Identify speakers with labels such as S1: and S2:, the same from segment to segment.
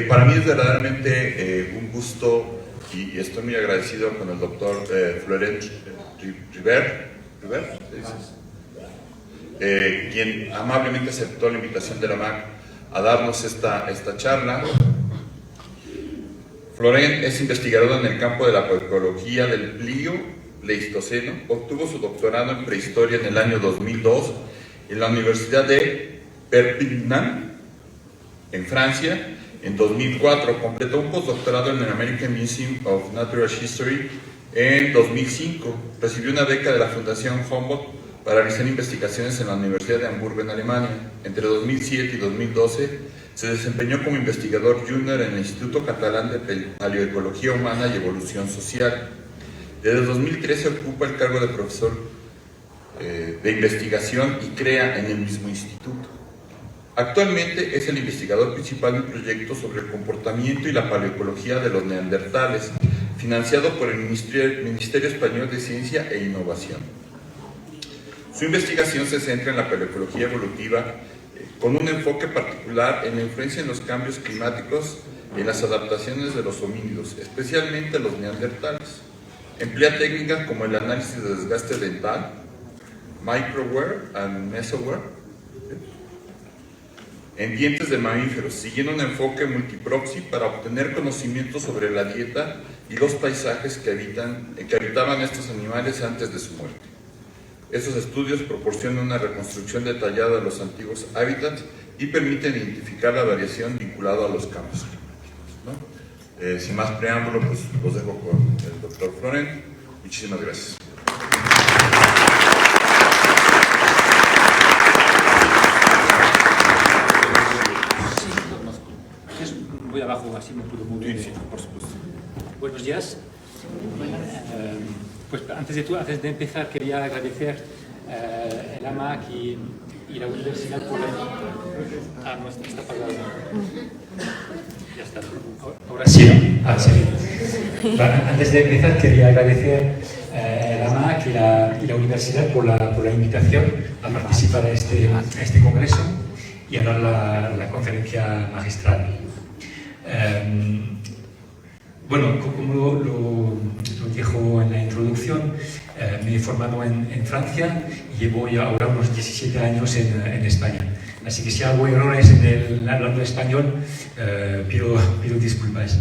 S1: Para mí es verdaderamente un gusto y estoy muy agradecido con el doctor Florent River, quien amablemente aceptó la invitación de la MAC a darnos esta charla. Florent es investigador en el campo de la ecología del Pleistoceno. Obtuvo su doctorado en prehistoria en el año 2002 en la Universidad de Perpignan, en Francia. En 2004 completó un postdoctorado en el American Museum of Natural History. En 2005 recibió una beca de la Fundación Humboldt para realizar investigaciones en la Universidad de Hamburgo, en Alemania. Entre 2007 y 2012 se desempeñó como investigador junior en el Instituto Catalán de Paleoecología Humana y Evolución Social. Desde 2013 ocupa el cargo de profesor de investigación y crea en el mismo instituto. Actualmente es el investigador principal de un proyecto sobre el comportamiento y la paleoecología de los neandertales, financiado por el Ministerio Español de Ciencia e Innovación. Su investigación se centra en la paleoecología evolutiva, con un enfoque particular en la influencia en los cambios climáticos y en las adaptaciones de los homínidos, especialmente los neandertales. Emplea técnicas como el análisis de desgaste dental, microwear and mesowear, en dientes de mamíferos, siguiendo un enfoque multiproxy para obtener conocimiento sobre la dieta y los paisajes que habitaban estos animales antes de su muerte. Estos estudios proporcionan una reconstrucción detallada de los antiguos hábitats y permiten identificar la variación vinculada a los cambios climáticos, ¿no? Sin más preámbulo, pues los dejo con el doctor Florent. Muchísimas gracias.
S2: Voy abajo, así me puedo mover.
S1: Sí, por supuesto.
S2: Buenos días. Pues antes de empezar, quería agradecer el AMAC y la universidad por la... no está apagado. Ya está. Ahora sí. Sí. Antes de empezar, quería agradecer el AMAC y la universidad por la invitación a participar a este congreso y a dar la conferencia magistral. Bueno, como lo dijo en la introducción, me he formado en Francia y llevo ya ahora unos 17 años en España. Así que si hago errores hablando español, pido disculpas.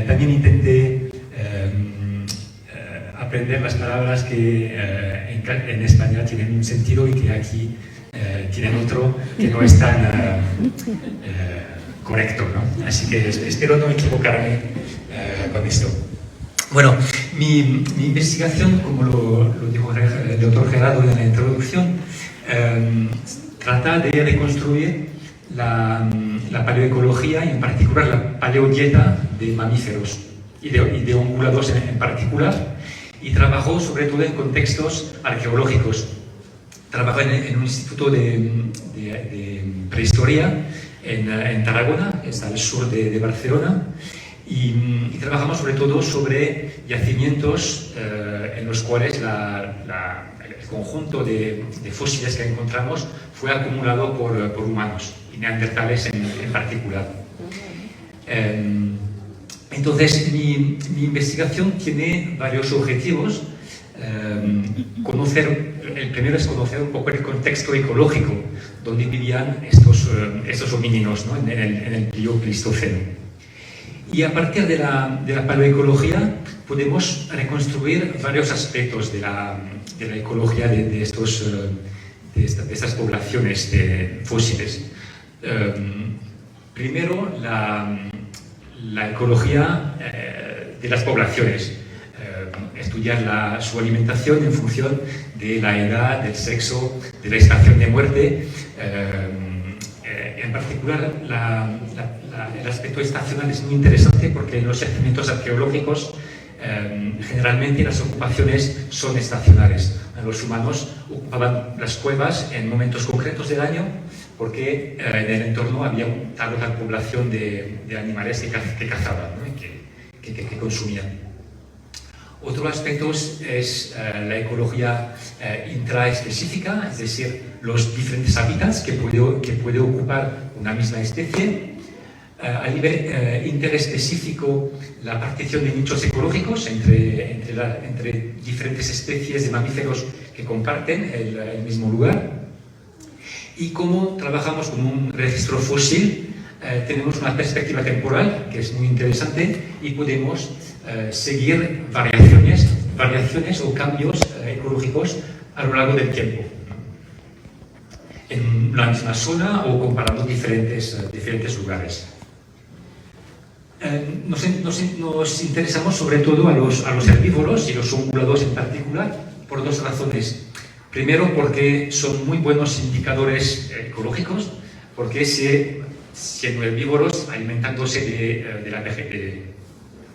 S2: También intenté aprender las palabras que en España tienen un sentido y que aquí tienen otro que no es tan correcto, ¿no? Así que espero no equivocarme con esto. Bueno, mi investigación, como lo dijo el doctor Gerardo en la introducción, trata de reconstruir la paleoecología y en particular la paleodieta de mamíferos y de ungulados en particular, y trabajó sobre todo en contextos arqueológicos. Trabajó en un instituto de prehistoria en Tarragona, que está al sur de Barcelona, y trabajamos sobre todo sobre yacimientos en los cuales el conjunto de fósiles que encontramos fue acumulado por humanos, y neandertales en particular. Entonces, mi investigación tiene varios objetivos. El primero es conocer un poco el contexto ecológico donde vivían estos homínidos, ¿no? en el Pleistoceno. Y a partir de la paleoecología podemos reconstruir varios aspectos de la ecología de estas poblaciones fósiles. Primero, la ecología de las poblaciones. Estudiar su alimentación en función de la edad, del sexo, de la estación de muerte. En particular, el aspecto estacional es muy interesante porque en los yacimientos arqueológicos generalmente las ocupaciones son estacionales. Los humanos ocupaban las cuevas en momentos concretos del año porque en el entorno había tal población de animales que cazaban, ¿no? y que consumían. Otro aspecto es la ecología intraespecífica, es decir, los diferentes hábitats que puede ocupar una misma especie. a nivel interespecífico la partición de nichos ecológicos entre diferentes especies de mamíferos que comparten el mismo lugar. Y como trabajamos con un registro fósil, tenemos una perspectiva temporal que es muy interesante y podemos seguir variaciones o cambios ecológicos a lo largo del tiempo, en la misma zona o comparando diferentes lugares. Nos interesamos sobre todo a los herbívoros y los ungulados en particular por dos razones. Primero, porque son muy buenos indicadores ecológicos, porque siendo herbívoros, alimentándose de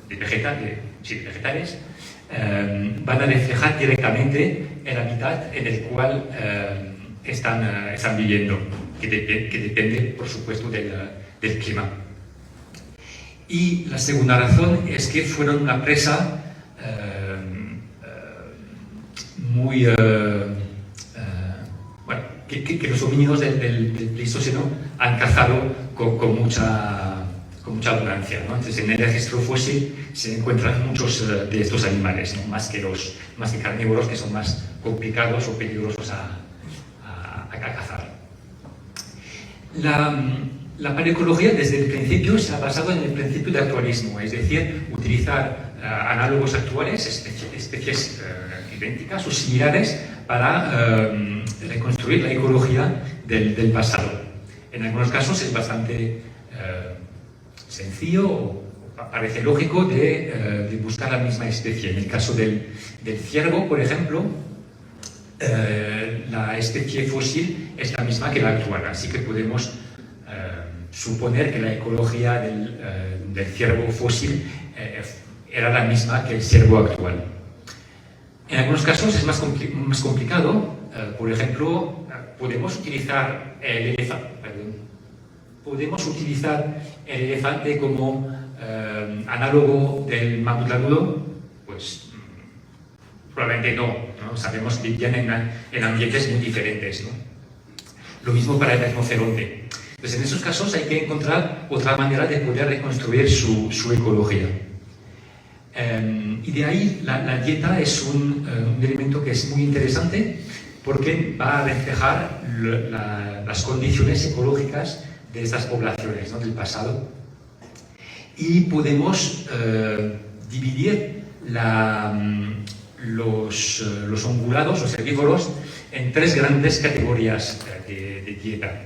S2: vegetales, van a reflejar directamente el hábitat en el cual están viviendo, que depende, por supuesto, del clima. Y la segunda razón es que fueron una presa muy... que los homínidos del Pleistoceno han cazado con mucha abundancia, ¿no? Entonces, en el registro fósil se encuentran muchos de estos animales, ¿no? más que carnívoros, que son más complicados o peligrosos a cazar. La paleoecología desde el principio se ha basado en el principio de actualismo, es decir, utilizar análogos actuales, especies idénticas o similares para reconstruir la ecología del pasado. En algunos casos es bastante sencillo o parece lógico de buscar la misma especie. En el caso del ciervo, por ejemplo, la especie fósil es la misma que la actual, así que podemos suponer que la ecología del ciervo fósil era la misma que el ciervo actual. En algunos casos es más complicado. Por ejemplo, podemos utilizar el elefante como análogo del mamut lanudo. Pues probablemente no. Sabemos que vivían en ambientes muy diferentes, ¿no? Lo mismo para el rinoceronte. Pues en esos casos hay que encontrar otra manera de poder reconstruir su ecología. Y de ahí la dieta es un elemento que es muy interesante porque va a reflejar las condiciones ecológicas de estas poblaciones, ¿no? del pasado. Y podemos dividir los ungulados, los herbívoros, en tres grandes categorías de dieta.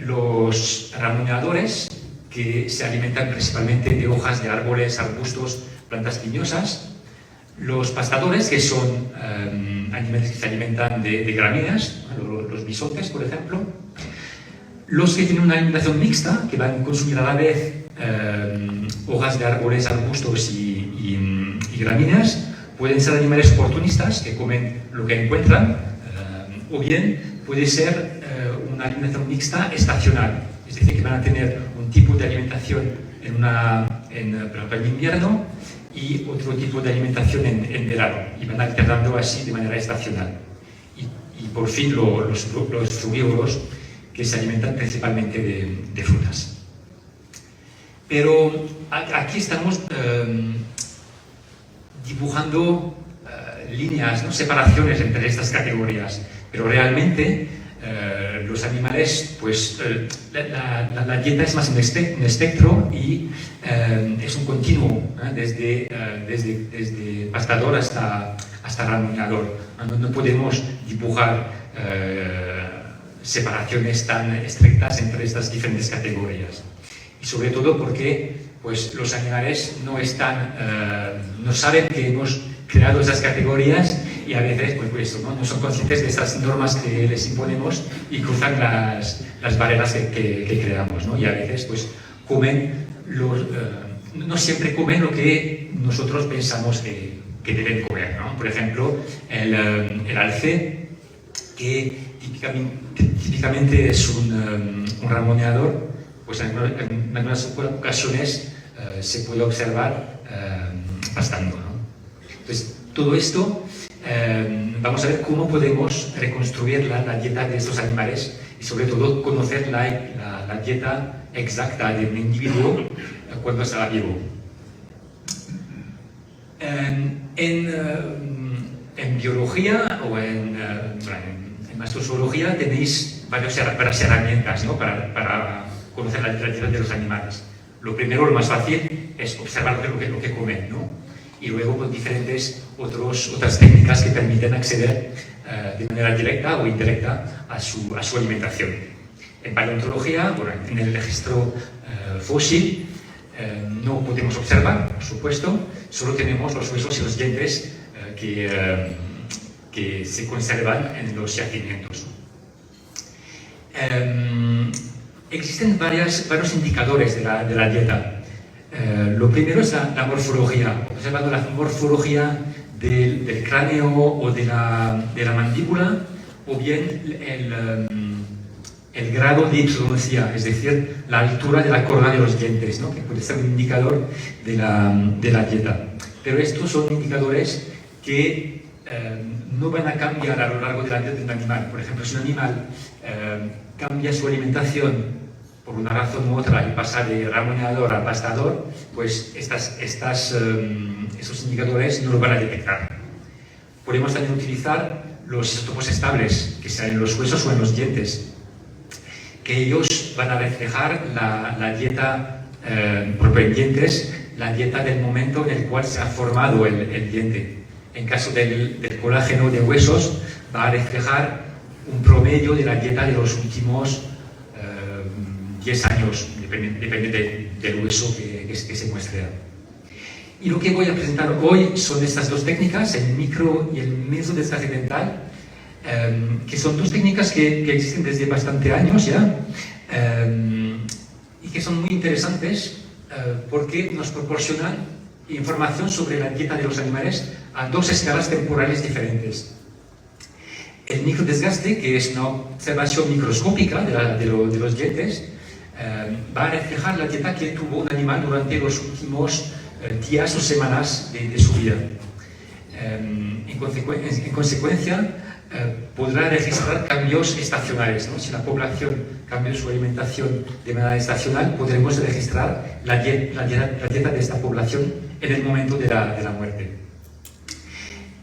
S2: Los ramoneadores, que se alimentan principalmente de hojas de árboles, arbustos, plantas leñosas. Los pastadores, que son animales que se alimentan de gramíneas, los bisontes, por ejemplo. Los que tienen una alimentación mixta, que van a consumir a la vez hojas de árboles, arbustos y gramíneas, pueden ser animales oportunistas, que comen lo que encuentran, o bien puede ser una alimentación mixta estacional, es decir, que van a tener un tipo de alimentación en invierno y otro tipo de alimentación en verano, y van alternando así de manera estacional. Y por fin los frugívoros, que se alimentan principalmente de frutas. Pero aquí estamos dibujando líneas, ¿no? separaciones entre estas categorías, pero realmente los animales, pues la dieta es más un espectro y es un continuo, desde pastador hasta ramoneador. No podemos dibujar separaciones tan estrictas entre estas diferentes categorías. Y sobre todo porque pues, los animales no saben que hemos creado esas categorías y a veces pues, no son conscientes de estas normas que les imponemos y cruzan las barreras que creamos, ¿no? Y a veces pues, no siempre comen lo que nosotros pensamos que deben comer, ¿no? Por ejemplo, el alce, que típicamente es un ramoneador, pues en algunas ocasiones se puede observar pastando, ¿no? Entonces, todo esto vamos a ver cómo podemos reconstruir la dieta de estos animales y sobre todo conocer la dieta exacta de un individuo cuando estaba vivo. En biología o en mastrozoología tenéis varias herramientas, ¿no? para conocer la dieta de los animales. Lo primero, lo más fácil, es observar lo que comen, ¿no? Y luego con diferentes otras técnicas que permiten acceder de manera directa o indirecta a su alimentación. En paleontología, bueno, en el registro fósil, no podemos observar, por supuesto, solo tenemos los huesos y los dientes que se conservan en los yacimientos. Existen varios indicadores de la dieta. Lo primero es la morfología, observando la morfología del cráneo o de la mandíbula, o bien el grado de ortodoncia, es decir, la altura de la corona de los dientes, ¿no? Que puede ser un indicador de la dieta. Pero estos son indicadores que no van a cambiar a lo largo de la vida de un animal. Por ejemplo, si un animal cambia su alimentación por una razón u otra y pasa de ramoneador a pastador, pues esos indicadores no lo van a detectar. Podemos también utilizar los isótopos estables, que sean en los huesos o en los dientes, que ellos van a reflejar la dieta, por dientes, la dieta del momento en el cual se ha formado el diente. En caso del colágeno de huesos, va a reflejar un promedio de la dieta de los últimos 10 años, depende del hueso que se muestre. Y lo que voy a presentar hoy son estas dos técnicas, el micro y el mesodesgaste dental, que son dos técnicas que existen desde bastante años ya, y que son muy interesantes porque nos proporcionan información sobre la dieta de los animales a dos escalas temporales diferentes. El microdesgaste, que es una observación microscópica de los dientes, va a reflejar la dieta que tuvo un animal durante los últimos días o semanas de su vida. En consecuencia, podrá registrar cambios estacionales, ¿no? Si la población cambia su alimentación de manera estacional, podremos registrar la dieta de esta población en el momento de la muerte.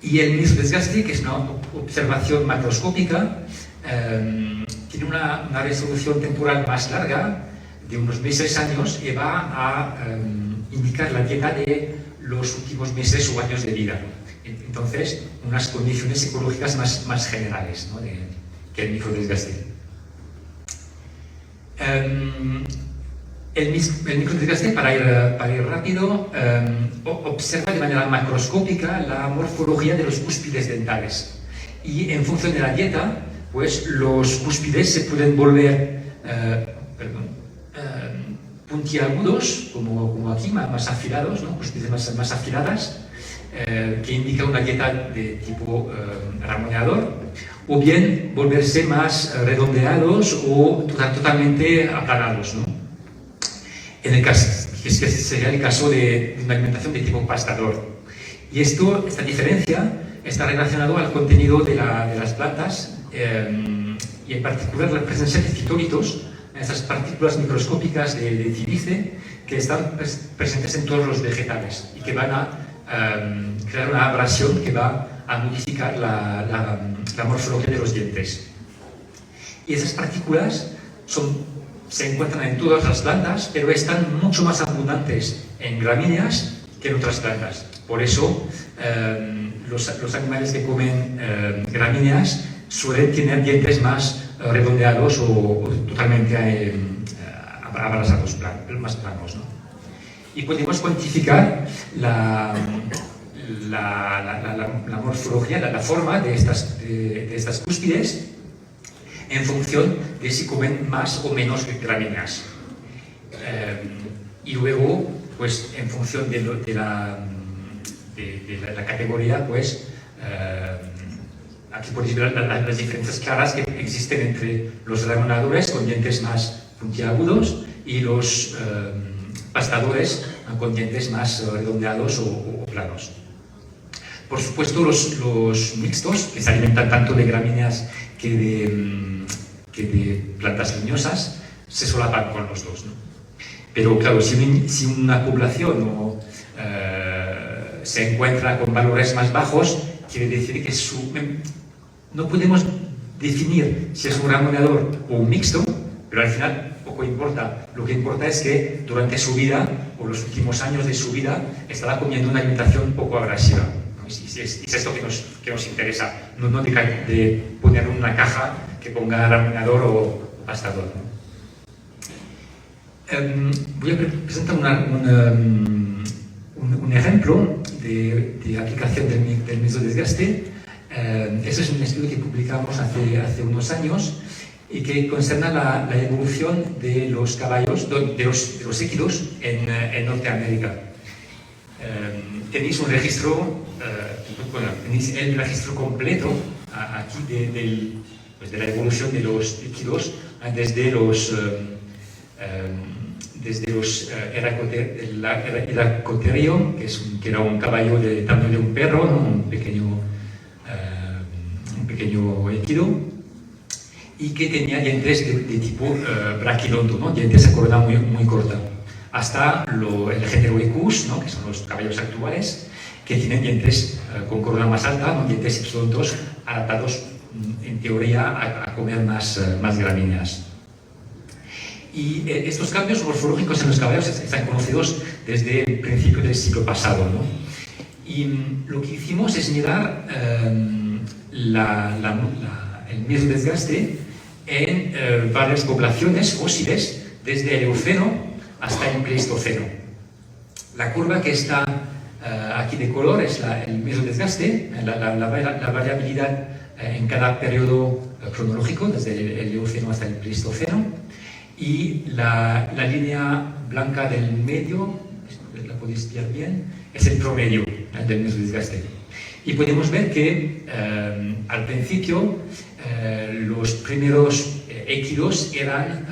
S2: Y el mesodesgaste, que es una observación macroscópica, tiene una resolución temporal más larga, de unos meses, años, y va a indicar la dieta de los últimos meses o años de vida. Entonces, unas condiciones psicológicas más generales, ¿no? que el microdesgaste. El microdesgaste, para ir rápido, observa de manera macroscópica la morfología de los cúspides dentales. Y en función de la dieta, pues los cúspides se pueden volver puntiagudos, como aquí, más afilados, ¿no? Cúspides más afiladas, que indica una dieta de tipo ramoneador, o bien volverse más redondeados o totalmente aplanados, ¿no? En el caso, que sería el caso de una alimentación de tipo pastador. Y esta diferencia está relacionada al contenido de las plantas y en particular la presencia de fitolitos, esas partículas microscópicas de sílice que están presentes en todos los vegetales y que van a crear una abrasión que va a modificar la morfología de los dientes. Y esas partículas se encuentran en todas las plantas, pero están mucho más abundantes en gramíneas que en otras plantas. Por eso, los animales que comen gramíneas suelen tener dientes más redondeados o totalmente abrasados, más planos, ¿no? Y podemos cuantificar la morfología, la forma de estas cúspides en función de si comen más o menos gramíneas. Y luego, pues en función de la categoría, pues aquí podéis ver las diferencias claras que existen entre los ramoneadores con dientes más puntiagudos y los pastadores con dientes más redondeados o planos. Por supuesto, los mixtos, que se alimentan tanto de gramíneas que de plantas leñosas, se solapan con los dos, ¿no? Pero claro, si una población se encuentra con valores más bajos, quiere decir que no podemos definir si es un ramoneador o un mixto, pero al final poco importa. Lo que importa es que durante su vida, o los últimos años de su vida, estaba comiendo una alimentación poco agresiva, ¿no? Y es esto que nos interesa, no de poner una caja que ponga ramoneador o pastador, ¿no? Voy a presentar un ejemplo de aplicación del mesodesgaste. Este es un estudio que publicamos hace unos años y que concerne la evolución de los caballos, de los equinos en Norteamérica. Tenéis un registro, tenéis el registro completo aquí de la evolución de los equinos desde el Eracoterio, que era un caballo del tamaño de un perro, ¿no? un pequeño equido, y que tenía dientes de tipo braquilonto, ¿no? Dientes a corona muy corta, hasta el género Equus, ¿no? Que son los caballos actuales, que tienen dientes con corona más alta, ¿no? Dientes ipsilontos adaptados, en teoría, a comer más gramíneas. Y estos cambios morfológicos en los caballos están conocidos desde el principio del siglo pasado, ¿no? Y lo que hicimos es mirar el mesodesgaste en varias poblaciones fósiles, desde el Eoceno hasta el Pleistoceno. La curva que está aquí de color es el mesodesgaste, la variabilidad en cada periodo cronológico, desde el Eoceno hasta el Pleistoceno. Y la línea blanca del medio, la podéis ver bien, es el promedio del mesodesgaste. Y podemos ver que al principio los primeros equidos tenían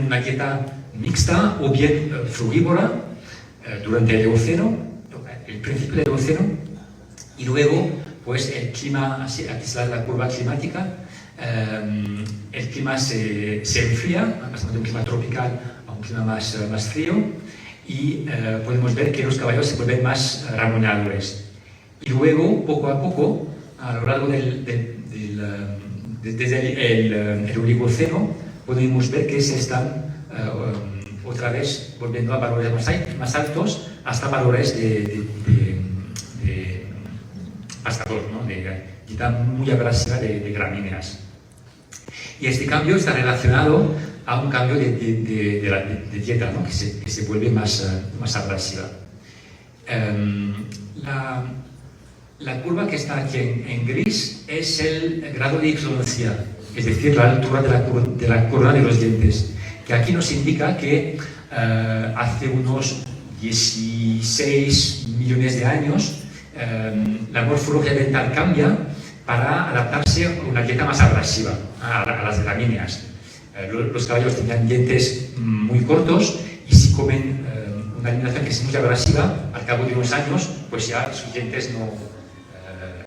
S2: una dieta mixta o bien frugívora durante el Eoceno, el principio del Eoceno, y luego pues el clima, aquí está la curva climática. El clima se enfría, pasamos de un clima tropical a un clima más frío, y podemos ver que los caballos se vuelven más ramoneadores. Y luego, poco a poco, a lo largo desde el Oligoceno, podemos ver que se están otra vez volviendo a valores más altos, hasta valores de pastador, ¿no? De dieta muy agresiva de gramíneas. Y este cambio está relacionado a un cambio de dieta, ¿no? que se vuelve más agresiva. La curva que está aquí en gris es el grado de ixodoncia, es decir, la altura de la corona de los dientes, que aquí nos indica que hace unos 16 millones de años la morfología dental cambia para adaptarse a una dieta más agresiva, a las gramíneas. Los caballos tenían dientes muy cortos y si comen una alimentación que es muy agresiva, al cabo de unos años, pues ya sus dientes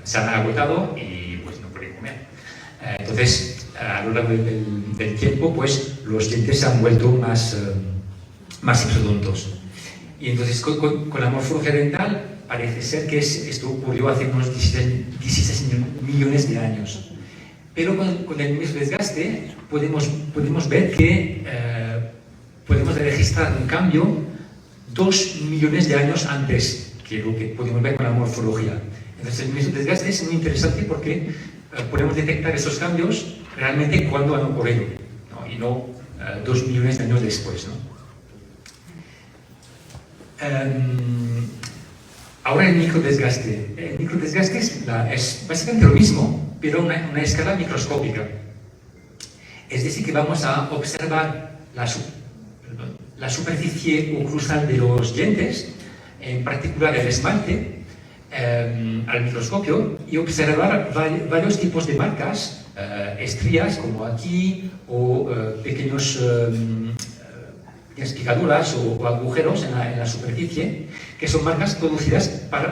S2: se han agotado y pues no pueden comer. Entonces, a lo largo del tiempo, pues los dientes se han vuelto más ipsilontos. Y entonces, con la morfología dental, parece ser que esto ocurrió hace unos 16 millones de años. Pero con el mesodesgaste podemos ver que podemos registrar un cambio 2 millones de años antes que lo que podemos ver con la morfología. Entonces el mesodesgaste es muy interesante porque podemos detectar esos cambios realmente cuando han ocurrido, ¿no? Y no 2 millones de años después, ¿no? Ahora el microdesgaste. El microdesgaste es básicamente lo mismo, pero a una escala microscópica. Es decir, que vamos a observar la superficie oclusal de los dientes, en particular el esmalte, al microscopio, y observar varios tipos de marcas, estrías como aquí, o pequeños picaduras o agujeros en la superficie, que son marcas producidas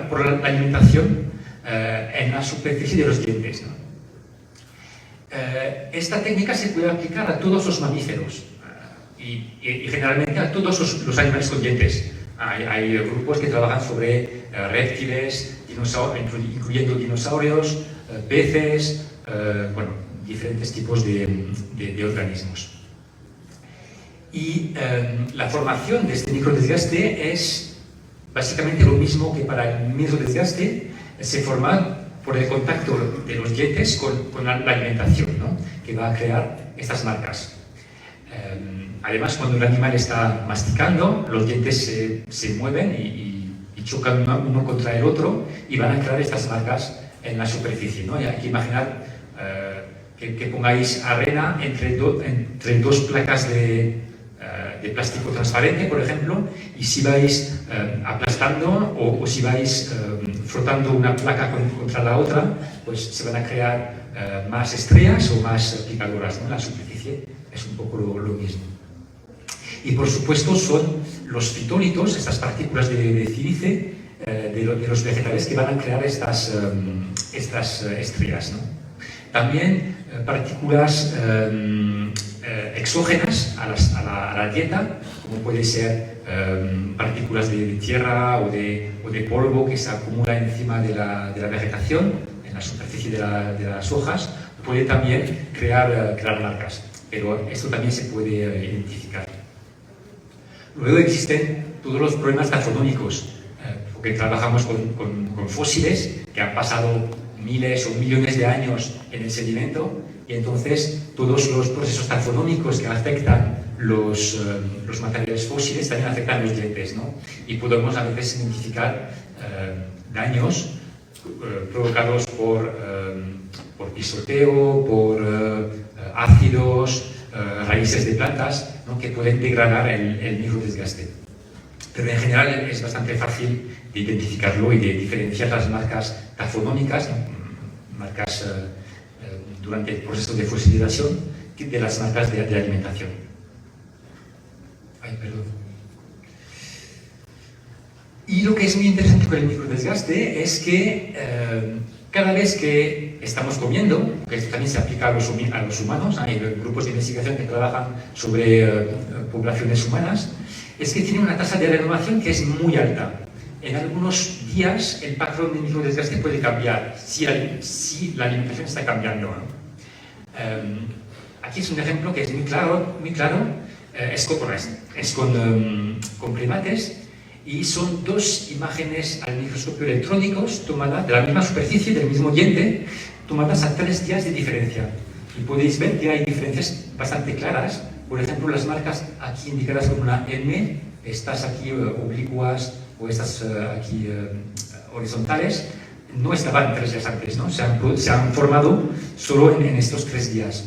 S2: por la alimentación en la superficie de los dientes, ¿no? Esta técnica se puede aplicar a todos los mamíferos y generalmente a todos los animales con dientes. Hay grupos que trabajan sobre reptiles, incluyendo dinosaurios, peces, bueno, diferentes tipos de organismos. Y la formación de este microdesgaste es básicamente lo mismo que para el microdesgaste. Se forma por el contacto de los dientes con la alimentación, ¿no? Que va a crear estas marcas. Además, cuando el animal está masticando, los dientes se mueven y chocan uno contra el otro y van a crear estas marcas en la superficie, ¿no? Y hay que imaginar que pongáis arena entre dos placas de plástico transparente, por ejemplo, y si vais aplastando o si vais frotando una placa contra la otra, pues se van a crear más estrellas o más picaduras, ¿no? La superficie es un poco lo mismo. Y por supuesto son los fitólitos, estas partículas de sílice de los vegetales que van a crear estas estrellas, ¿no? También partículas exógenas a la dieta, como puede ser partículas de tierra o de polvo que se acumula encima de la vegetación, en la superficie de las hojas, puede también crear marcas, pero esto también se puede identificar. Luego existen todos los problemas taxonómicos, porque trabajamos con fósiles que han pasado miles o millones de años en el sedimento, y entonces todos los procesos taxonómicos que afectan los materiales fósiles también afectan los dientes, ¿no? Y podemos a veces identificar daños provocados por pisoteo, por ácidos, raíces de plantas, ¿no? Que pueden degradar el microdesgaste. Pero en general es bastante fácil de identificarlo y de diferenciar las marcas taxonómicas, ¿no? Marcas durante el proceso de fosilización, de las marcas de alimentación. Ay, perdón. Y lo que es muy interesante con el microdesgaste es que cada vez que estamos comiendo, que esto también se aplica a los humanos, hay grupos de investigación que trabajan sobre poblaciones humanas, es que tiene una tasa de renovación que es muy alta. En algunos días el patrón de microdesgaste puede cambiar si la alimentación está cambiando, ¿no? Aquí es un ejemplo que es muy claro, es con primates, y son dos imágenes al microscopio electrónicos tomadas de la misma superficie, del mismo diente, tomadas a 3 días de diferencia. Y podéis ver que hay diferencias bastante claras. Por ejemplo, las marcas aquí indicadas con una M, estas aquí oblicuas o estas aquí horizontales, no estaban 3 días antes, ¿no? Se han formado solo en estos 3 días.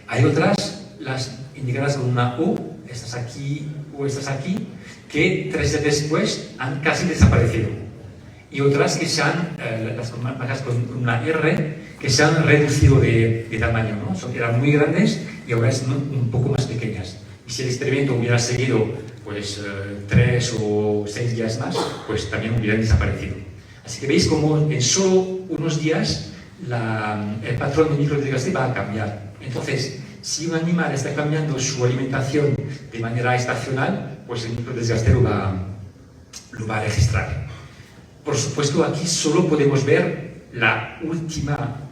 S2: Hay otras, las indicadas con una O, estas aquí o estas aquí, que 3 días después han casi desaparecido. Y otras que las marcas con una R, que se han reducido de tamaño, ¿no? Eran muy grandes y ahora son un poco más pequeñas. Y si el experimento hubiera seguido pues 3 o 6 días más, pues también hubieran desaparecido. Así que veis como en solo unos días el patrón de microdesgaste va a cambiar. Entonces, si un animal está cambiando su alimentación de manera estacional, pues el microdesgaste lo va a registrar. Por supuesto, aquí solo podemos ver la última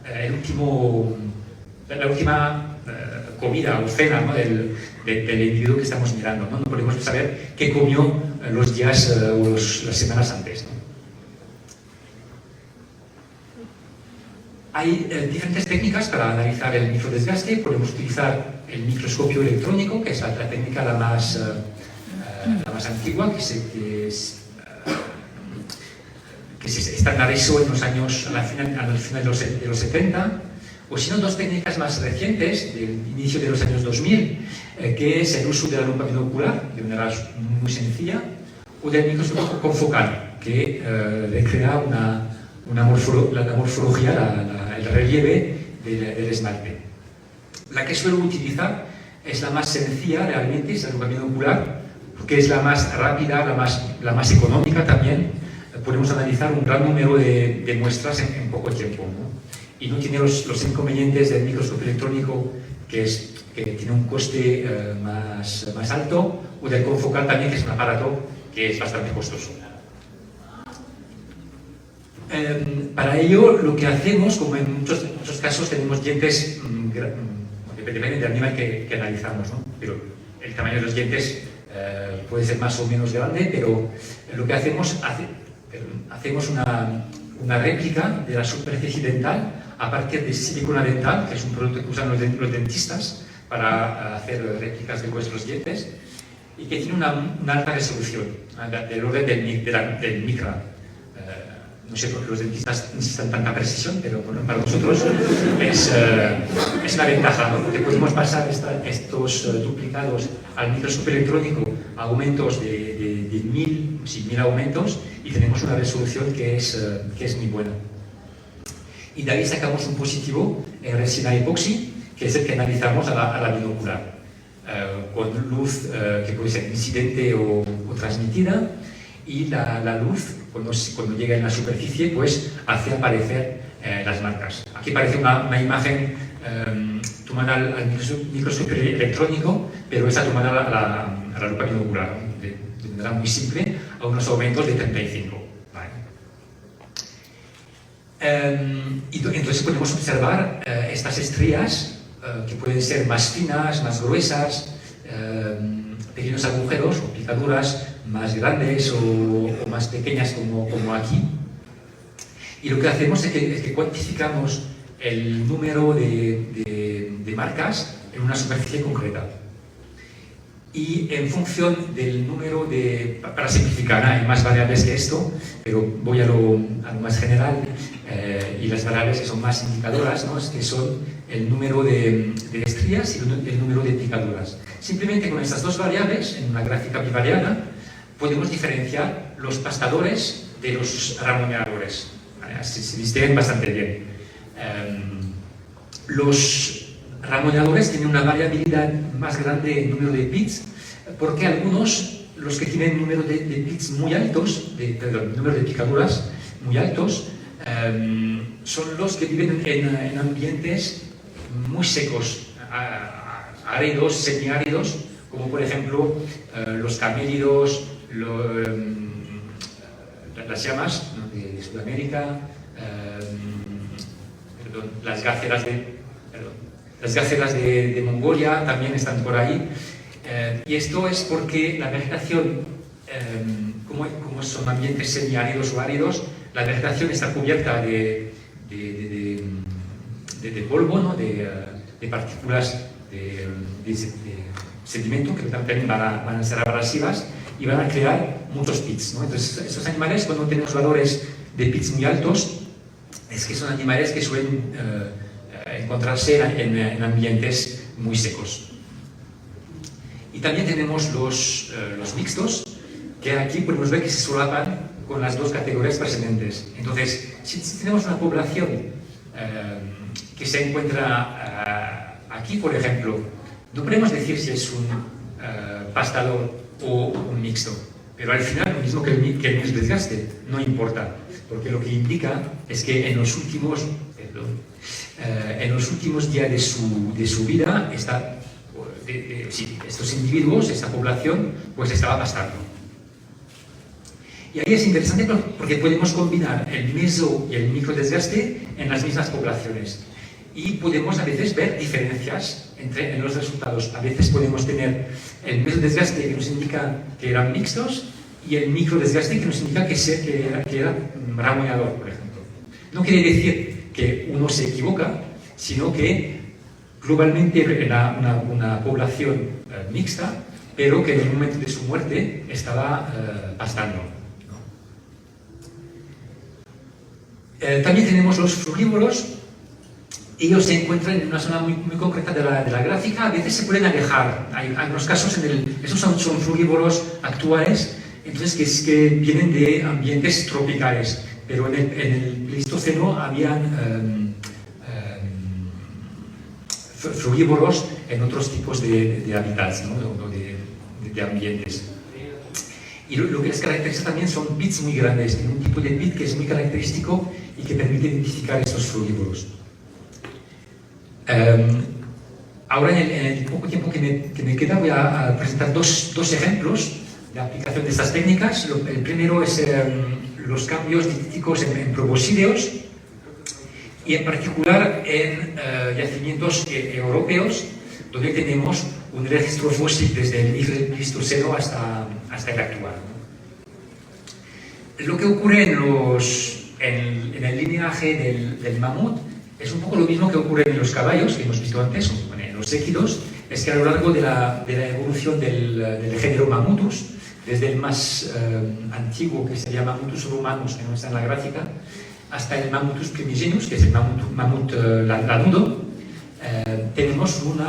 S2: comida o cena, ¿no? del individuo que estamos mirando, ¿no? No podemos saber qué comió los días o las semanas antes, ¿no? Hay diferentes técnicas para analizar el microdesgaste. Podemos utilizar el microscopio electrónico, que es la técnica la más antigua, que se estandarizó en los años, al final de los 70, o si no, dos técnicas más recientes, del inicio de los años 2000, que es el uso de la lupa binocular, de manera muy sencilla, o del microscopio confocal, que recrea la morfología, el relieve del esmalte. La que suelo utilizar es la más sencilla realmente, es la lupa binocular, porque es la más rápida, la más económica también. Podemos analizar un gran número de muestras en poco tiempo, ¿no? Y no tiene los inconvenientes del microscopio electrónico, que tiene un coste más alto, o del confocal también, que es un aparato que es bastante costoso. Para ello, lo que hacemos, como en muchos casos tenemos dientes, depende del animal que analizamos, ¿no? Pero el tamaño de los dientes puede ser más o menos grande, pero lo que hacemos una réplica de la superficie dental a partir de silicona dental, que es un producto que usan los dentistas para hacer réplicas de vuestros dientes, y que tiene una alta resolución, del orden del micra. No sé por qué los dentistas necesitan tanta precisión, pero bueno, para nosotros es una ventaja, ¿no? Porque podemos pasar estos duplicados al microscopio electrónico a aumentos de 1000 aumentos, y tenemos una resolución que es muy buena. Y de ahí sacamos un positivo en resina epoxi, que es el que analizamos a la binocular, con luz que puede ser incidente o transmitida, y la luz, cuando llega en la superficie, pues hace aparecer las marcas. Aquí aparece una imagen tomada al microscopio electrónico, pero esa tomada a la lupa binocular, ¿no? De manera muy simple, a unos aumentos de 35. ¿Vale? Y entonces podemos observar estas estrías que pueden ser más finas, más gruesas, pequeños agujeros o picaduras más grandes o más pequeñas como aquí. Y lo que hacemos es que cuantificamos el número de marcas en una superficie concreta. Y en función del número para simplificar, hay más variables que esto, pero voy a lo más general, y las variables que son más indicadoras, ¿no? Es que son el número de estrías y el número de picaduras. Simplemente con estas dos variables, en una gráfica bivariada, podemos diferenciar los pastadores de los ramoneadores. ¿Vale? Se distinguen bastante bien. Los ramoneadores tienen una variabilidad más grande en número de bits, porque algunos, los que tienen número de bits muy altos, número de picaduras muy altos, son los que viven en ambientes muy secos, áridos, semiáridos, como por ejemplo los camélidos, las llamas, ¿no?, de Sudamérica, las gáceras de Mongolia también están por ahí. Y esto es porque la vegetación, como son ambientes semiáridos o áridos, la vegetación está cubierta de polvo, ¿no?, de partículas de sedimento que también van a ser abrasivas y van a crear muchos pits, ¿no? Entonces, estos animales, cuando tenemos valores de pits muy altos, es que son animales que suelen encontrarse en ambientes muy secos. Y también tenemos los mixtos, que aquí podemos ver que se solapan con las dos categorías precedentes. Entonces, si tenemos una población que se encuentra aquí, por ejemplo, no podemos decir si es un pastador o un mixto, pero al final lo mismo que el desgaste, no importa, porque lo que indica es que en los últimos días de su vida, estos individuos, esta población, pues estaba pastando. Y ahí es interesante porque podemos combinar el meso y el microdesgaste en las mismas poblaciones. Y podemos a veces ver diferencias en los resultados. A veces podemos tener el mesodesgaste que nos indica que eran mixtos y el microdesgaste que nos indica que era ramoneador, por ejemplo. No quiere decir que uno se equivoca, sino que globalmente era una población mixta, pero que en el momento de su muerte estaba pastando. También tenemos los frugívoros. Ellos se encuentran en una zona muy concreta de la gráfica, a veces se pueden alejar. Hay algunos casos esos son frugívoros actuales, entonces que vienen de ambientes tropicales, pero en el Pleistoceno habían frugívoros en otros tipos de hábitats, ¿no? de ambientes. Y lo que les caracteriza también son bits muy grandes, tienen un tipo de bit que es muy característico y que permite identificar estos frugívoros. Ahora, en el poco tiempo que me queda, voy a presentar dos ejemplos de aplicación de estas técnicas. El primero es los cambios dietéticos en proboscideos y en particular en yacimientos europeos, donde tenemos un registro fósil desde el Pleistoceno hasta el actual. Lo que ocurre en el lineaje del mamut es un poco lo mismo que ocurre en los caballos, que hemos visto antes, en los équidos, es que a lo largo de la evolución del género Mamutus, desde el más antiguo, que sería Mamutus rumanus, que no está en la gráfica, hasta el Mamutus primigenus, que es el mamut lanudo, tenemos un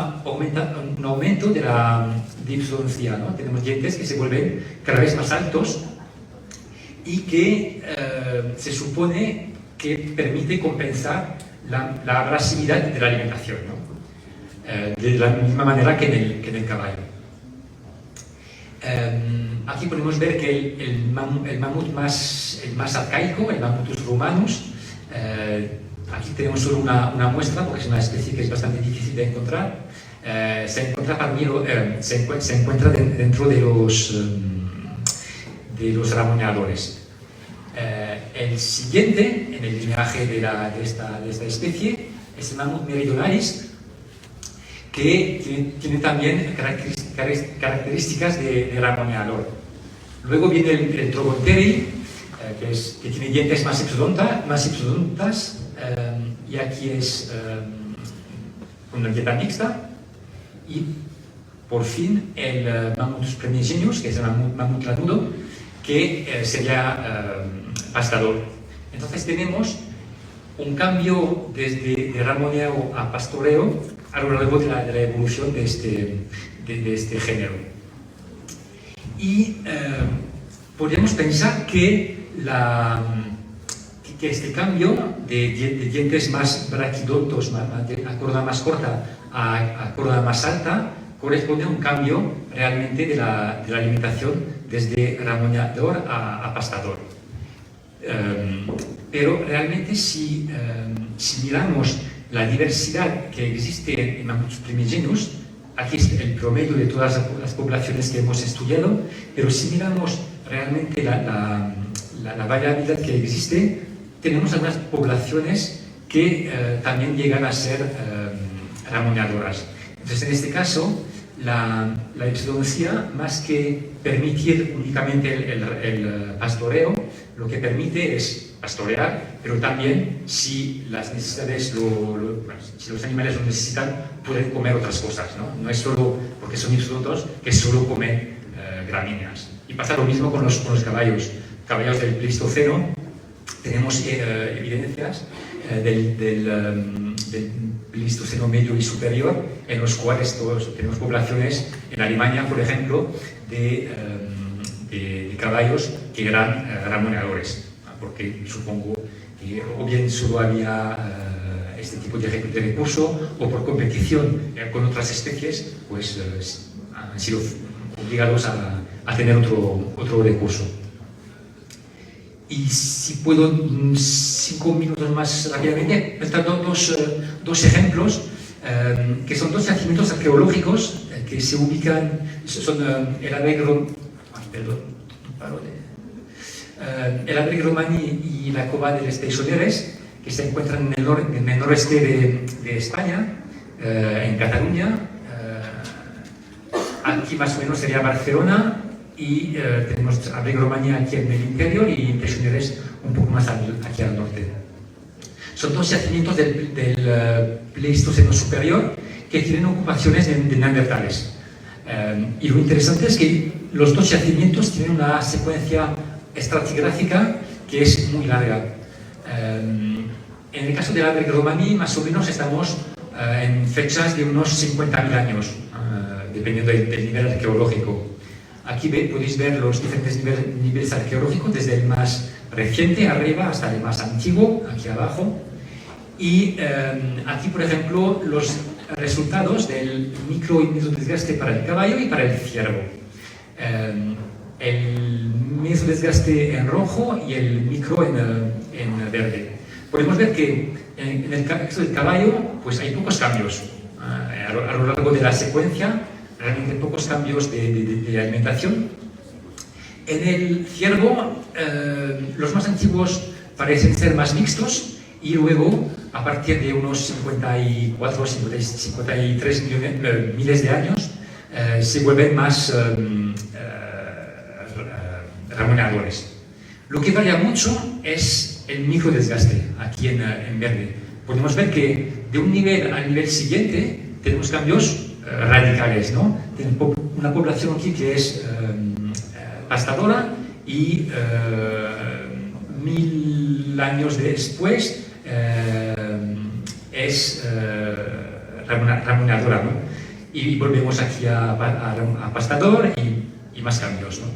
S2: aumento de la dipsodoncia, ¿no? Tenemos dientes que se vuelven cada vez más altos y que se supone que permite compensar la agresividad de la alimentación, ¿no? De la misma manera que en el caballo. Aquí podemos ver que el mamut más arcaico, el Mamutus rumanus, aquí tenemos solo una muestra porque es una especie que es bastante difícil de encontrar. Se encuentra dentro de los ramoneadores. El siguiente en el linaje de esta especie es el Mamut meridionalis, que tiene también características de ramoneador. Luego viene el Trogonteri, que tiene dientes más ipsodontas, y aquí es una dieta mixta. Y por fin el Mamutus primigenius, que es el mamut lanudo, que sería pastador. Entonces tenemos un cambio desde ramoneo a pastoreo a lo largo de la evolución de este género. Y podríamos pensar que este cambio de dientes más braquidontos, a corda más corta a corda más alta, corresponde a un cambio realmente de la alimentación desde ramoneador a pastador. Pero realmente si miramos la diversidad que existe en Mamutus primigenius, aquí es el promedio de todas las poblaciones que hemos estudiado, pero si miramos realmente la variabilidad que existe, tenemos algunas poblaciones que también llegan a ser ramoneadoras. Entonces, en este caso, la ipsidoncia, más que permitir únicamente el pastoreo, lo que permite es pastorear, pero también si las necesidades, si los animales lo necesitan, pueden comer otras cosas, ¿no? No es solo porque son ipsodontos que solo comen gramíneas. Y pasa lo mismo con los caballos. Caballos del Pleistoceno, tenemos evidencias del Pleistoceno medio y superior, en los cuales tenemos poblaciones en Alemania, por ejemplo, de caballos que eran ramoneadores, porque supongo que o bien solo había este tipo de recurso, o por competición con otras especies, pues han sido obligados a tener otro recurso. Y si puedo, 5 minutos más rápidamente, están dos ejemplos que son dos yacimientos arqueológicos que se ubican, son el Abreg Romaní y la Cova de les Teixoneres, que se encuentran en el noroeste de España, en Cataluña. Aquí más o menos sería Barcelona, y tenemos Abreg Romaní aquí en el interior y Teixoneres un poco más aquí al norte. Son dos yacimientos del Pleistoceno superior que tienen ocupaciones de neandertales. Y lo interesante es que los dos yacimientos tienen una secuencia estratigráfica que es muy larga. En el caso del Abreg Romaní, más o menos estamos en fechas de unos 50.000 años, dependiendo del nivel arqueológico. Aquí podéis ver los diferentes niveles arqueológicos, desde el más reciente arriba hasta el más antiguo, aquí abajo. Y aquí, por ejemplo, resultados del micro y mesodesgaste para el caballo y para el ciervo. El mesodesgaste en rojo y el micro en verde. Podemos ver que en el caso del caballo pues hay pocos cambios a lo largo de la secuencia, realmente pocos cambios de alimentación. En el ciervo los más antiguos parecen ser más mixtos y luego a partir de unos 54 o 53 miles de años se vuelven más remuneradores. Lo que varía mucho es el microdesgaste, aquí en verde. Podemos ver que de un nivel al nivel siguiente tenemos cambios radicales, ¿no? Tenemos una población aquí que es pastadora y 1000 años después es remuneradora, ¿no? Y volvemos aquí a pastador y más cambios, ¿no?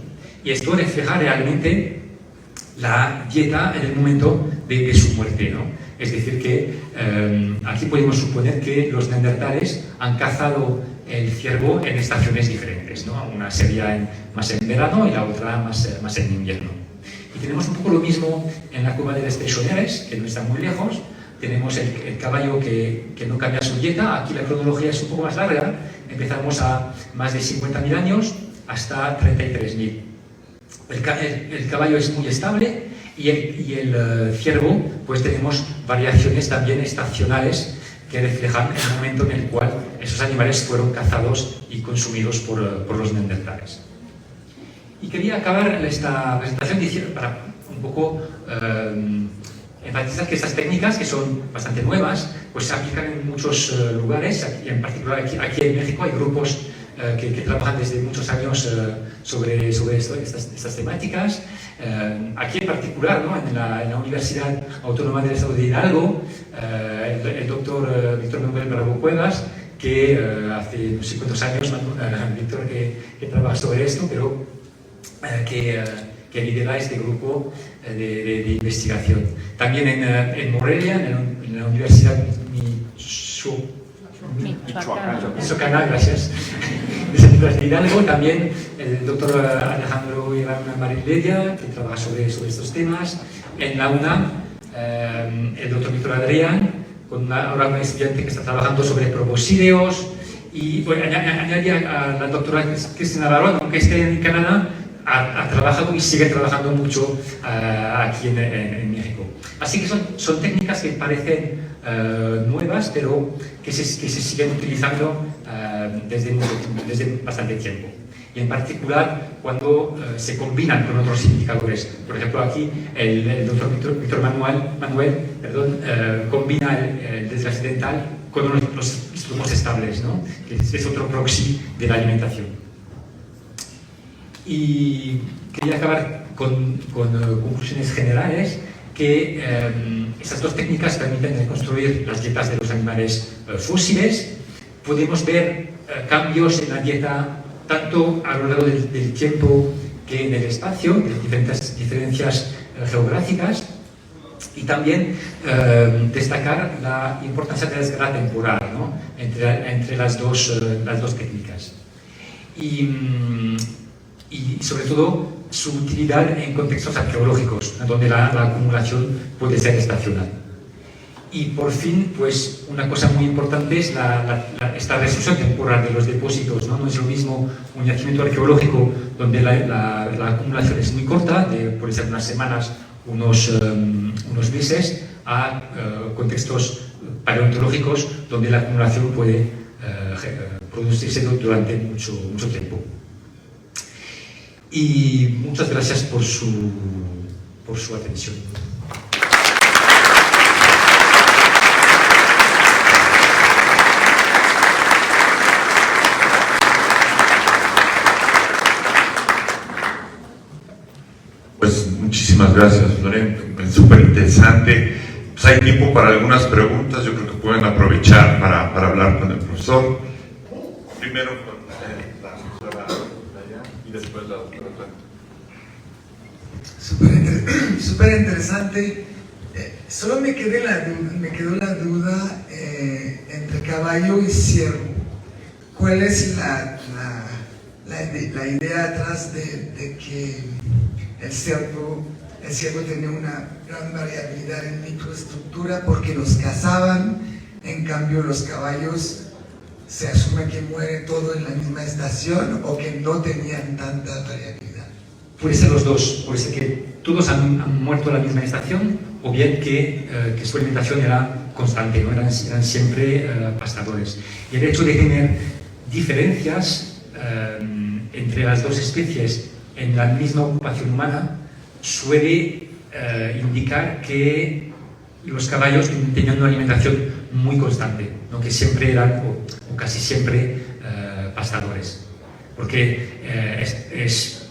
S2: Y esto refleja realmente la dieta en el momento de su muerte, ¿no? Es decir, que aquí podemos suponer que los neandertales han cazado el ciervo en estaciones diferentes, ¿no? Una sería más en verano y la otra más en invierno. Y tenemos un poco lo mismo en la cueva de los Peixoneres, que no está muy lejos. Tenemos el caballo que no cambia su dieta. Aquí la cronología es un poco más larga. Empezamos a más de 50.000 años hasta 33.000. El caballo es muy estable y el ciervo, pues tenemos variaciones también estacionales que reflejan el momento en el cual esos animales fueron cazados y consumidos por los neandertales. Y quería acabar esta presentación diciendo, para un poco enfatizar que estas técnicas, que son bastante nuevas, pues se aplican en muchos lugares, y en particular aquí en México hay grupos que trabajan desde muchos años sobre estas temáticas. Aquí en particular, ¿no? en la Universidad Autónoma del Estado de Hidalgo, el doctor Víctor Manuel Bravo Cuevas, que hace no sé cuántos años, Víctor, que trabaja sobre esto, pero que lidera este grupo de investigación. También en Morelia, en la Universidad Michoacana, gracias, de Hidalgo, también el doctor Alejandro Iván Mariledia, que trabaja sobre estos temas. En la UNAM, el doctor Víctor Adrián, ahora un estudiante que está trabajando sobre proboscideos. Y bueno, añadí a la doctora Cristina Barón, aunque esté en Canadá, ha trabajado y sigue trabajando mucho aquí en México. Así que son técnicas que parecen nuevas, pero que se siguen utilizando desde bastante tiempo. Y en particular cuando se combinan con otros indicadores. Por ejemplo, aquí el doctor Víctor Manuel combina el desgaste dental con los flujos estables, ¿no? Que es otro proxy de la alimentación. Y quería acabar con conclusiones generales, que estas dos técnicas permiten reconstruir las dietas de los animales fósiles. Podemos ver cambios en la dieta tanto a lo largo del tiempo que en el espacio, de diferencias geográficas, y también destacar la importancia de la escala temporal, ¿no? entre las dos técnicas. Y sobre todo su utilidad en contextos arqueológicos, donde la acumulación puede ser estacional. Y por fin, pues una cosa muy importante es esta resolución temporal de los depósitos, ¿no? No es lo mismo un yacimiento arqueológico donde la acumulación es muy corta, puede ser unas semanas, unos meses, a contextos paleontológicos donde la acumulación puede producirse durante mucho tiempo. Y muchas gracias por su atención.
S1: Pues muchísimas gracias, Loren. Es súper interesante. Pues hay tiempo para algunas preguntas. Yo creo que pueden aprovechar para hablar con el profesor. Primero con la doctora allá y después la doctora.
S3: Súper interesante. Solo me quedó la duda entre caballo y ciervo. ¿Cuál es la idea atrás de que el ciervo tenía una gran variabilidad en microestructura porque los cazaban, en cambio los caballos se asume que muere todo en la misma estación o que no tenían tanta variabilidad?
S2: Puede ser los dos, puede ser que todos han muerto en la misma estación o bien que su alimentación era constante, ¿no? eran siempre pastadores. Y el hecho de tener diferencias entre las dos especies en la misma ocupación humana suele indicar que los caballos tenían una alimentación muy constante, ¿no? que siempre eran, o casi siempre, pastadores. Porque es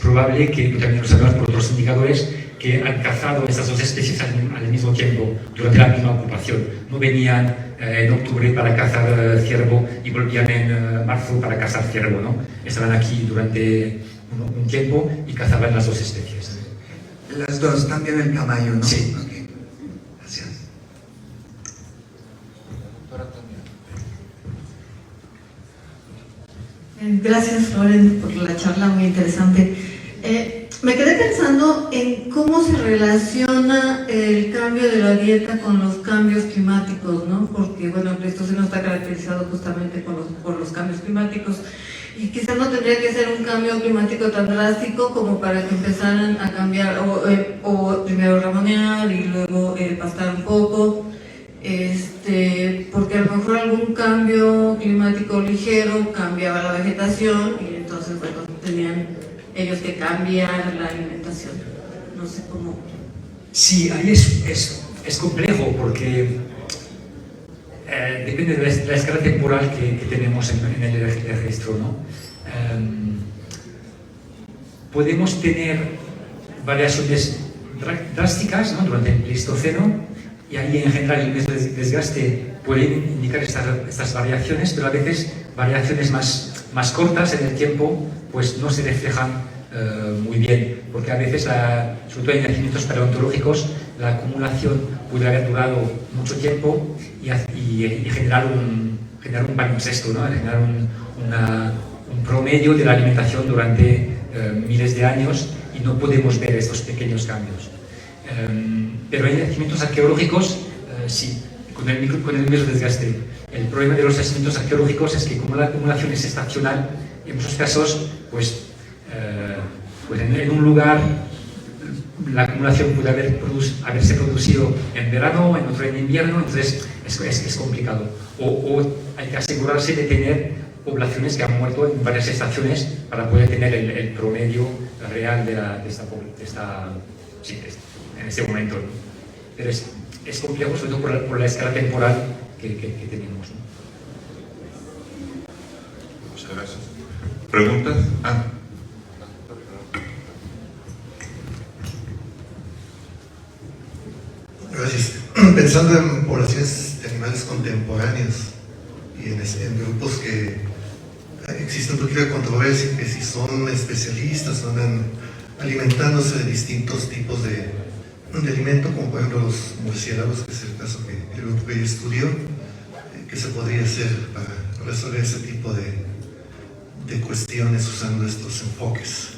S2: probable que también lo sabemos por otros indicadores que han cazado estas dos especies al mismo tiempo, durante la misma ocupación. No venían en octubre para cazar ciervo y volvían en marzo para cazar ciervo, ¿no? Estaban aquí durante un tiempo y cazaban las dos especies.
S3: Las dos, también el caballo, ¿no?
S2: Sí.
S3: Okay. Gracias.
S4: Gracias, Loren, por la charla muy interesante. Me quedé pensando en cómo se relaciona el cambio de la dieta con los cambios climáticos, ¿no? Porque, bueno, el Pleistoceno está caracterizado justamente por los cambios climáticos y quizás no tendría que ser un cambio climático tan drástico como para que empezaran a cambiar o primero ramonear y luego pastar un poco. Porque a lo mejor algún cambio climático ligero cambiaba la vegetación y entonces, bueno, tenían ellos que cambiar la alimentación. No sé cómo.
S2: Sí, ahí es complejo porque depende de la escala temporal que tenemos en el registro, ¿no? Podemos tener variaciones drásticas, ¿no? durante el Pleistoceno, y ahí en general el método de desgaste puede indicar estas variaciones, pero a veces variaciones más cortas en el tiempo pues no se reflejan muy bien, porque a veces, sobre todo en nacimientos paleontológicos, la acumulación puede haber durado mucho tiempo y generar un palimpsesto, ¿no? Generar un promedio de la alimentación durante miles de años y no podemos ver estos pequeños cambios. Pero en yacimientos arqueológicos, sí, con el microdesgaste. El problema de los yacimientos arqueológicos es que como la acumulación es estacional, en muchos casos, pues en un lugar la acumulación puede haberse producido en verano, en otro en invierno, entonces es complicado. O hay que asegurarse de tener poblaciones que han muerto en varias estaciones para poder tener el promedio real en este momento, ¿no? Pero es complejo, sobre todo por la escala temporal que tenemos, ¿no?
S1: Muchas gracias. ¿Preguntas?
S5: Gracias. Pensando en poblaciones de animales contemporáneos y en grupos que existe un poquito de controversia, que si son especialistas o andan alimentándose de distintos tipos de alimento, como por ejemplo los murciélagos, que es el caso que el grupo que yo estudió, ¿qué se podría hacer para resolver ese tipo de cuestiones usando estos enfoques?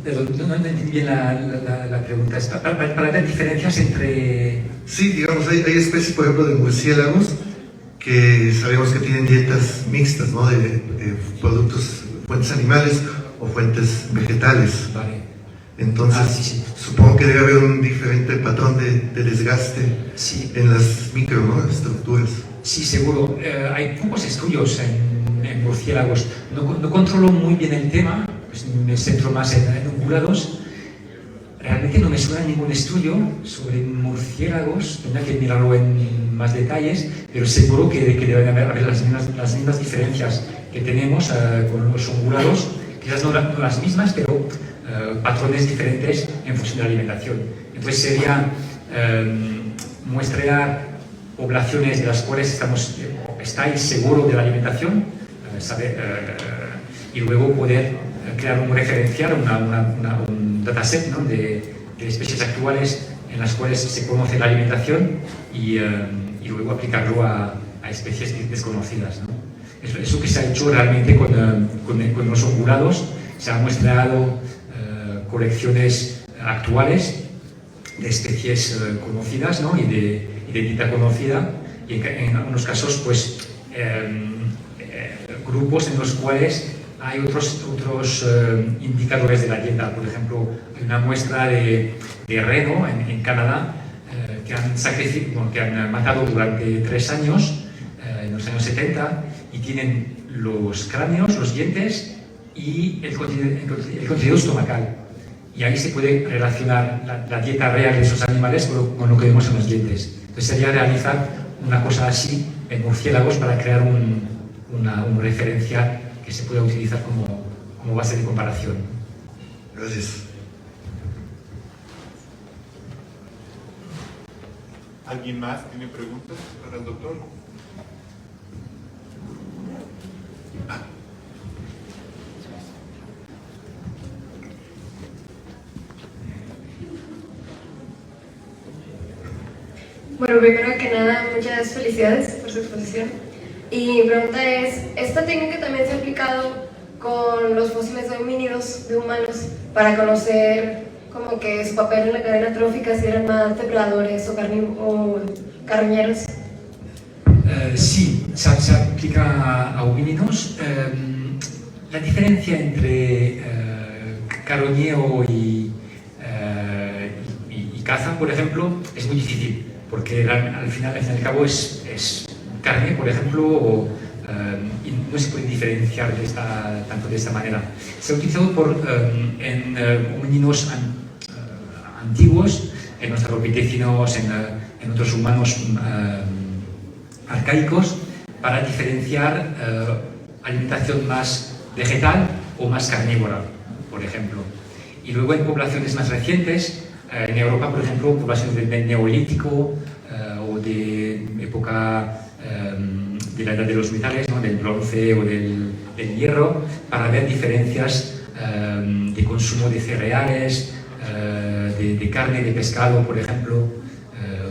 S2: Pero no entendí bien la pregunta. ¿Para ver diferencias entre...?
S5: Sí, digamos, hay especies, por ejemplo, de murciélagos que sabemos que tienen dietas mixtas, ¿no? De productos, fuentes animales o fuentes vegetales.
S2: Vale.
S5: Entonces,
S2: sí.
S5: supongo que debe haber un diferente patrón de desgaste en las microestructuras.
S2: Sí, seguro. Hay pocos estudios en murciélagos. No controlo muy bien el tema, pues me centro más en ungulados. Realmente no me suena ningún estudio sobre murciélagos, tendrá que mirarlo en más detalles, pero seguro que deben haber las mismas diferencias que tenemos con los ungulados, quizás no las mismas, pero patrones diferentes en función de la alimentación. Entonces sería muestrear poblaciones de las cuales estáis seguros de la alimentación, y luego poder crear un referencial, un dataset, ¿no? de especies actuales en las cuales se conoce la alimentación y y luego aplicarlo a especies desconocidas, ¿no? Eso que se ha hecho realmente con los ungulados. Se han mostrado colecciones actuales de especies conocidas, ¿no? y de dieta conocida, y en algunos casos pues grupos en los cuales hay otros indicadores de la dieta. Por ejemplo, hay una muestra de reno en Canadá que han matado durante 3 años, en los años 70, y tienen los cráneos, los dientes y el contenido estomacal. Y ahí se puede relacionar la dieta real de esos animales con lo que vemos en los dientes. Entonces sería realizar una cosa así en murciélagos para crear una referencia que se pueda utilizar como base de comparación.
S5: Gracias.
S6: ¿Alguien más tiene preguntas para el doctor?
S7: Bueno, primero que nada, muchas felicidades por su exposición. Y mi pregunta es, ¿esta técnica también se ha aplicado con los fósiles de homínidos, de humanos, para conocer como que su papel en la cadena trófica, si eran más depredadores o carroñeros?
S2: Sí, se aplica a homínidos. La diferencia entre carroñero y caza, por ejemplo, es muy difícil, porque al fin y al cabo es carne, por ejemplo, y no se puede diferenciar tanto de esta manera. Se ha utilizado en homínidos antiguos, en los australopithecinos, en otros humanos arcaicos, para diferenciar alimentación más vegetal o más carnívora, por ejemplo. Y luego en poblaciones más recientes, en Europa, por ejemplo, poblaciones del Neolítico o de época de la edad de los metales, ¿no? Del bronce o del hierro, para ver diferencias de consumo de cereales, de carne, de pescado, por ejemplo,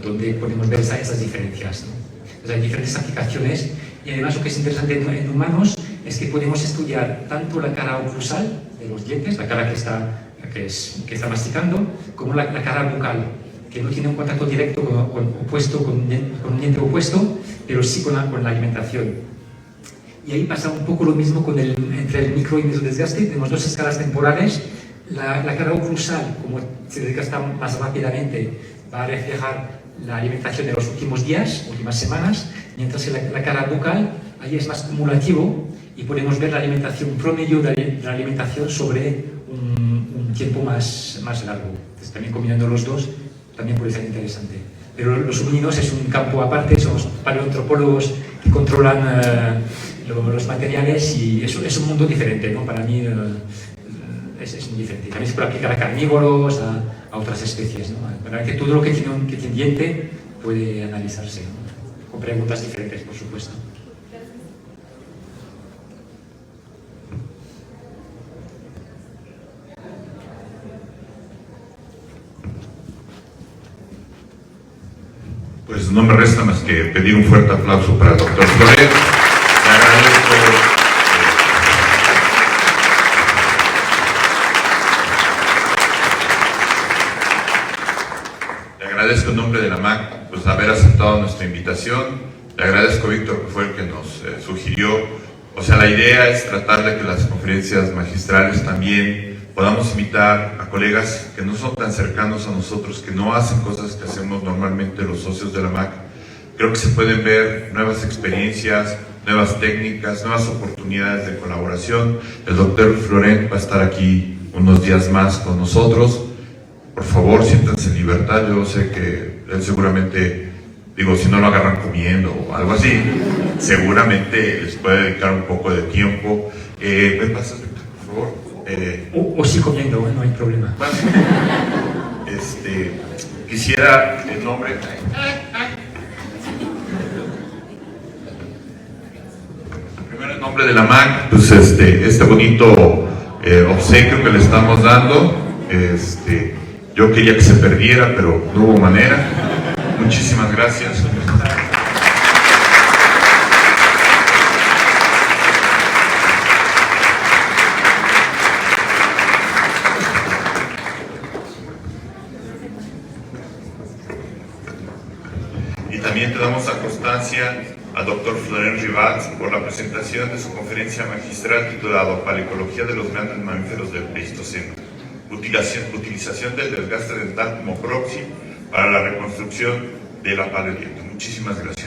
S2: donde podemos ver esas diferencias, ¿no? Entonces, hay diferentes aplicaciones, y además lo que es interesante en humanos es que podemos estudiar tanto la cara oclusal de los dientes, la cara que está masticando, como la cara bucal, que no tiene un contacto directo con un diente opuesto, pero sí con la alimentación. Y ahí pasa un poco lo mismo entre el micro y mesodesgaste. Tenemos 2 escalas temporales. La cara oclusal, como se desgasta más rápidamente, va a reflejar la alimentación de los últimos días, últimas semanas, mientras que la cara bucal, ahí es más cumulativo y podemos ver la alimentación promedio de la alimentación sobre un tiempo más largo. Entonces, también combinando los dos, también puede ser interesante. Pero los homínidos es un campo aparte, somos paleoantropólogos que controlan los materiales, y es un mundo diferente, ¿no? Para mí es muy diferente. También se puede aplicar a carnívoros, a otras especies, ¿no? Para que todo lo que tiene diente puede analizarse, ¿no? Con preguntas diferentes, por supuesto.
S6: Pues no me resta más que pedir un fuerte aplauso para el doctor Florent. Le agradezco en nombre de la MAC pues, haber aceptado nuestra invitación. Le agradezco a Víctor, que fue el que nos sugirió. O sea, la idea es tratar de que las conferencias magistrales también podamos invitar a colegas que no son tan cercanos a nosotros, que no hacen cosas que hacemos normalmente los socios de la MAC. Creo que se pueden ver nuevas experiencias, nuevas técnicas, nuevas oportunidades de colaboración. El doctor Florent va a estar aquí unos días más con nosotros. Por favor, siéntanse en libertad. Yo sé que él seguramente, digo, si no lo agarran comiendo o algo así, seguramente les puede dedicar un poco de tiempo. ¿Me pasas, Víctor, por favor?
S2: O sí comiendo, no hay problema.
S6: Bueno, quisiera el nombre. Primero el nombre de la MAC, pues este bonito obsequio que le estamos dando. Yo quería que se perdiera, pero no hubo manera. Muchísimas gracias. Valls por la presentación de su conferencia magistral titulada Paleoecología de los grandes mamíferos del Pleistoceno, utilización del desgaste dental como proxy para la reconstrucción de la paleodieta. Muchísimas gracias.